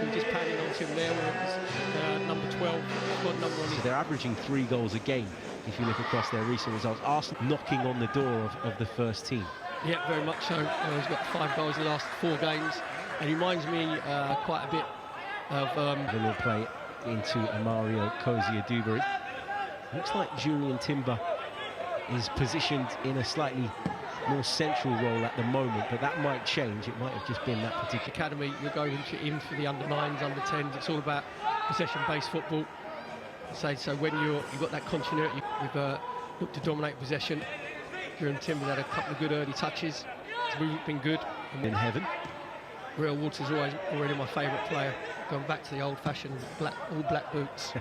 obviously just padding onto him there, where it was number 12, squad number on his. So they're averaging 3 goals a game if you look across their recent results. Arsenal knocking on the door of the first team. Yeah, very much so. He's got 5 goals in the last 4 games, and he reminds me quite a bit of... The little play into Mario Kozia-Dubry. Looks like Jurrien Timber is positioned in a slightly more central role at the moment, but that might change. It might have just been that particular academy. You're going in for the under-9s, under-10s. It's all about possession-based football. So when you've got that continuity, you've looked to dominate possession. Jurrien Timber had a couple of good early touches. His movement been good. in heaven. Real Waters is already my favourite player. Going back to the old-fashioned all black boots.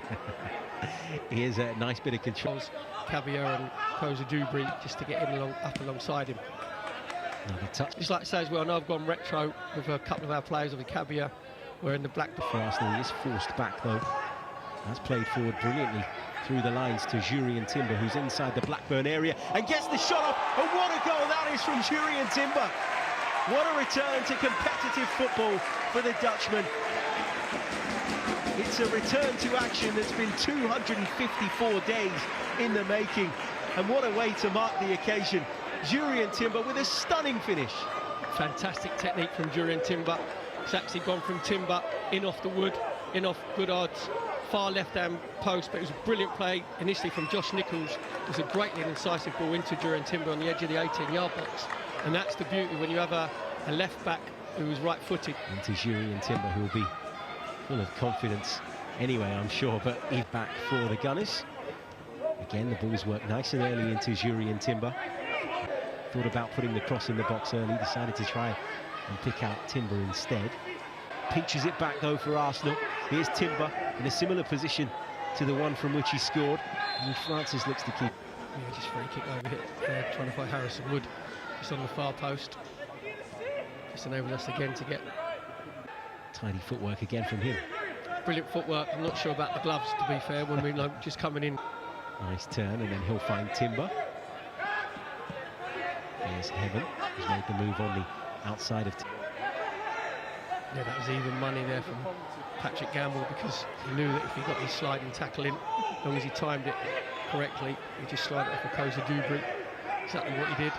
He is a nice bit of control. Cabia and Kozia-Dubry just to get in up alongside him. Another touch. Just like to say as well, I know I've gone retro with a couple of our players. Of Cabia were in the black. For Arsenal, he is forced back though. Has played forward brilliantly through the lines to Jurrien Timber, who's inside the Blackburn area and gets the shot off. And what a goal that is from Jurrien Timber! What a return to competitive football for the Dutchman. It's a return to action that's been 254 days in the making, and what a way to mark the occasion. Jurrien Timber with a stunning finish. Fantastic technique from Jurrien Timber. It's actually gone from Timber in off the wood, in off Goodard's far left-hand post, but it was a brilliant play initially from Josh Nichols. It was a greatly incisive ball into Jurrien Timber on the edge of the 18-yard box, and that's the beauty when you have a left-back who is right-footed. Into Jurrien Timber, who will be full of confidence anyway, I'm sure, but he's back for the Gunners. Again, the balls work nice and early into Jurrien Timber. Thought about putting the cross in the box early, decided to try and pick out Timber instead. Pinches it back though for Arsenal. Here's Timber in a similar position to the one from which he scored, and Francis looks to keep. Yeah, just free kick over here, trying to find Harrison Wood just on the far post. Just enables us again to get tidy footwork again from him. Brilliant footwork. I'm not sure about the gloves, to be fair, when we're just coming in. Nice turn, and then he'll find Timber. There's Heaven. He's made the move on the outside of. Yeah, that was even money there from Patrick Gamble, because he knew that if he got his sliding tackle in, as long as he timed it correctly, he just slid it off of Kozia-Dubry. Exactly what he did.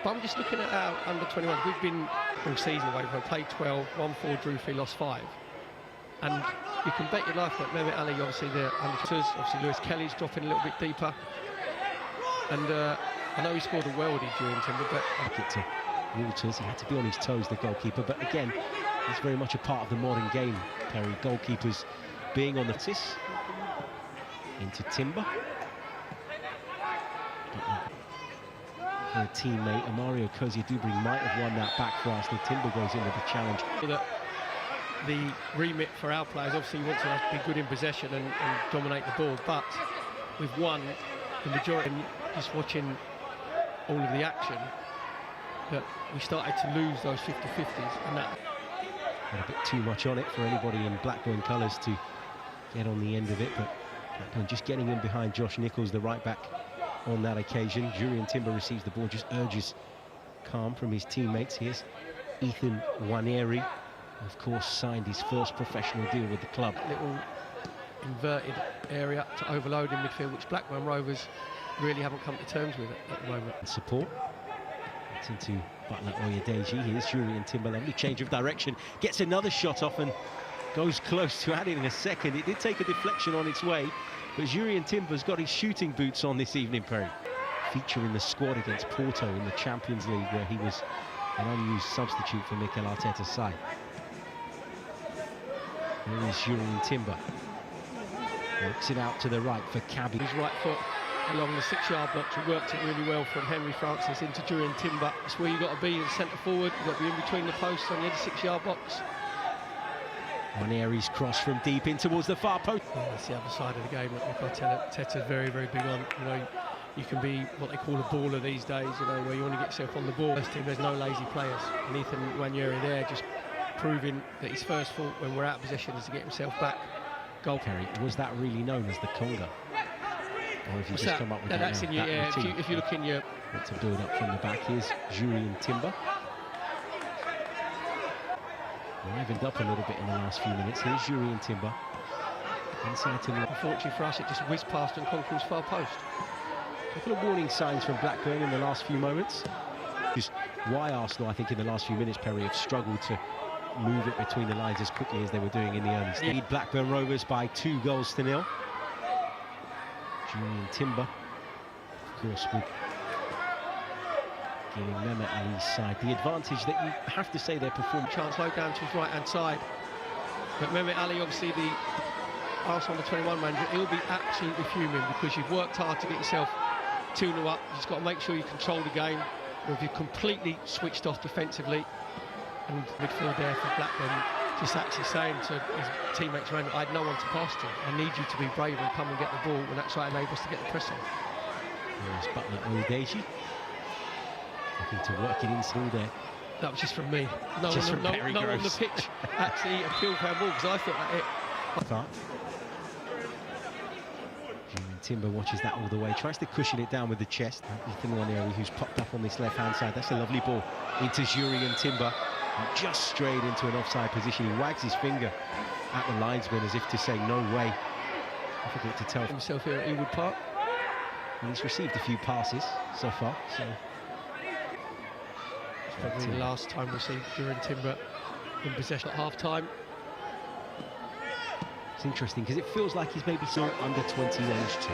But I'm just looking at our under-21. We've been all season away. We've played 12, won 4, drew 3, lost 5. And you can bet your life that Mehmet Ali, obviously the under-21s, obviously Lewis Kelly's dropping a little bit deeper. And I know he scored a worldie during Timber, but it to Waters. He had to be on his toes, the goalkeeper. But again, it's very much a part of the modern game, Perry. Goalkeepers being on the tis. Into Timber. For a teammate, Mario Kozia-Dubry might have won that back for Arsenal. Timber goes in with the challenge. The remit for our players, obviously, wants to be good in possession and dominate the ball, but we've won the majority. And just watching all of the action, that we started to lose those 50-50s, and that a bit too much on it for anybody in Blackburn colours to get on the end of it. But Blackburn just getting in behind Josh Nichols, the right back, on that occasion. Jurrien Timber receives the ball, just urges calm from his teammates. Here's Ethan Nwaneri, of course signed his first professional deal with the club. Little inverted area to overload in midfield, which Blackburn Rovers really haven't come to terms with at the moment. Support. It's into Butler Oyedeji. Here's Jurrien Timber, lovely change of direction, gets another shot off and goes close to adding a second. It did take a deflection on its way, but Jurrien Timber's got his shooting boots on this evening, Perry. Feature in the squad against Porto in the Champions League, where he was an unused substitute for Mikel Arteta's side. Here is Jurrien Timber. Works it out to the right for Cabby. His right foot along the 6-yard box. He worked it really well from Henry Francis into Jurrien Timber. It's where you've got to be in centre forward. You've got to be in between the posts on the edge of the 6-yard box. Nwaneri's cross from deep in towards the far post. Yeah, that's the other side of the game that Mikel Arteta's very, very big on. You know, you can be what they call a baller these days, you know, where you want to get yourself on the ball. First team, there's no lazy players. And Ethan Nwaneri there just proving that his first fault when we're out of possession is to get himself back. Goal carry. Was that really known as the conga? Or if you just come up with that's in your, if you look in your... To build up from the back. Here's Jurrien Timber. livened up a little bit in the last few minutes. Here's Jurrien Timber. Inside to the... Unfortunately for us, it just whizzed past and Conqueror's far post. A couple of warning signs from Blackburn in the last few moments. Just why Arsenal, I think, in the last few minutes, Perry, have struggled to move it between the lines as quickly as they were doing in the early stage. Lead Blackburn Rovers by 2-0. Jurrien Timber, of course, with giving Mehmet Ali's side the advantage that you have to say their performance. Chance low down to his right-hand side. But Mehmet Ali, obviously the Arsenal #21 manager, he'll be absolutely fuming because you've worked hard to get yourself 2-0 up. You've just got to make sure you control the game. Or if you're completely switched off defensively, and midfield there for Blackburn, just actually saying to his teammates around, I had no one to pass to. I need you to be brave and come and get the ball, and that's what enables us to get the press on. There's Butler Odeji. Looking to work it inside there. That was just from me. No just one on the pitch actually appealed for our ball, because I thought that it. Jurrien Timber watches that all the way, tries to cushion it down with the chest. Finwanieri, who's popped up on this left-hand side. That's a lovely ball into Jurrien Timber. Just strayed into an offside position. He wags his finger at the linesman as if to say, no way. Difficult to tell. Himself here at Ewood Park. And he's received a few passes so far, so... It's probably the last time we see Jurrien Timber in possession at half-time. It's interesting, because it feels like he's maybe still under 21s too.